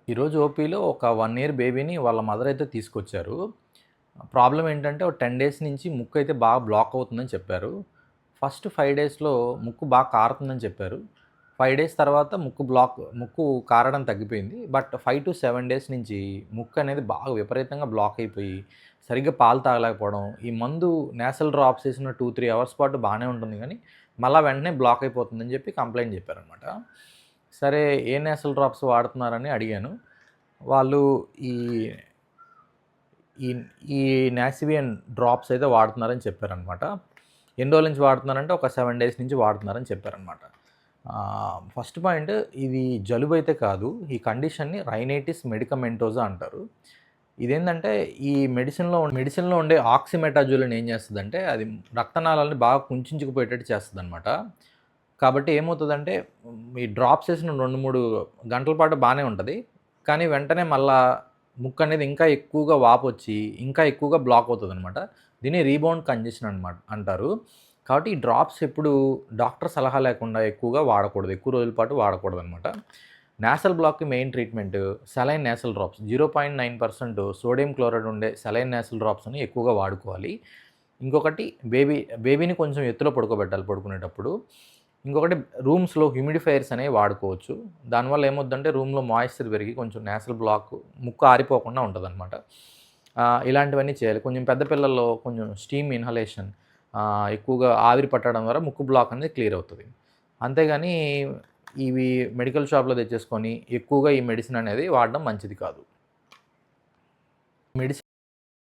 ఈరోజు ఓపీలో ఒక 1 ఇయర్ బేబీని వాళ్ళ మదర్ అయితే తీసుకొచ్చారు. ప్రాబ్లమ్ ఏంటంటే ఒక 10 డేస్ నుంచి ముక్కు అయితే బాగా బ్లాక్ అవుతుందని చెప్పారు. ఫస్ట్ 5 డేస్‌లో ముక్కు బాగా కారుతుందని చెప్పారు. 5 డేస్ తర్వాత ముక్కు కారడం తగ్గిపోయింది. బట్ 5-7 డేస్ నుంచి ముక్కు అనేది బాగా విపరీతంగా బ్లాక్ అయిపోయి, సరిగ్గా పాలు తాగలేకపోవడం, ఈ మందు నేసల్ డ్రాప్స్ ఏసిన 2-3 అవర్స్ పాటు బానే ఉంటుంది గానీ, మళ్ళా వెంటనే బ్లాక్ అయిపోతుందని చెప్పి కంప్లెయింట్ చెప్పారనమాట. సరే ఏ నేసల్ డ్రాప్స్ వాడుతున్నారని అడిగాను. వాళ్ళు ఈ ఈ ఈ నాసివియన్ డ్రాప్స్ అయితే వాడుతున్నారని చెప్పారనమాట. ఎన్ని రోజుల నుంచి వాడుతున్నారంటే ఒక 7 డేస్ నుంచి వాడుతున్నారని చెప్పారనమాట. ఫస్ట్ పాయింట్, ఇది జలుబు అయితే కాదు. ఈ కండిషన్‌ని రైనైటిస్ మెడికమెంటోసా అంటారు. ఇదేంటంటే ఈ మెడిసిన్‌లో ఉండే ఆక్సిమెటాజోలిన్ ఏం చేస్తదంటే అది రక్తనాళాలని బాగా కుంచించుకుపోయేటట్టు చేస్తదనమాట. కాబట్టి ఏమవుతదంటే ఈ డ్రాప్స్ ఏసిన 2, 3 గంటల పాటు బానే ఉంటది. కానీ వెంటనే మళ్ళా ముక్కనేది ఇంకా ఎక్కువగా వాపొచ్చి, ఇంకా ఎక్కువగా బ్లాక్ అవుతదనమాట. దీన్ని రీబౌండ్ కంజెషన్ అంటారు. కాబట్టి ఈ డ్రాప్స్ ఎప్పుడు డాక్టర్ సలహా లేకుండా ఎక్కువగా వాడకూడదు. ఎక్కువ రోజుల పాటు వాడకూడదనమాట. నేసల్ బ్లాక్‌కి main treatment saline nasal drops. 0.9% sodium chloride ఉండే సెలైన్ నేసల్ డ్రాప్స్‌ని ఎక్కువగా వాడుకోవాలి. ఇంకొకటి బేబీని కొంచెం ఎత్తులో పడుకోబెట్టాలి పడుకునేటప్పుడు. ఇంకొకటి రూమ్స్‌లో హ్యూమిడిఫైయర్స్ అనేవి వాడుకోవచ్చు. దానివల్ల ఏమవుద్దంటే రూమ్‌లో మాయిశ్చర్ పెరిగి కొంచెం నేసల్ బ్లాక్ ముక్కు ఆరిపోకుండా ఉంటదనమాట. ఇలాంటివన్నీ చేయాలి. కొంచెం పెద్ద పిల్లల్లో కొంచెం స్టీమ్ ఇన్హలేషన్ ఎక్కువగా ఆవిరి పట్టడం ద్వారా ముక్కు బ్లాక్ అనేది క్లియర్ అవుతది. అంతేగాని ఇవి మెడికల్ షాప్‌లో తెచ్చేసుకొని ఎక్కువగా ఈ మెడిసిన్ అనేది వాడడం మంచిది కాదు. మెడిసిన్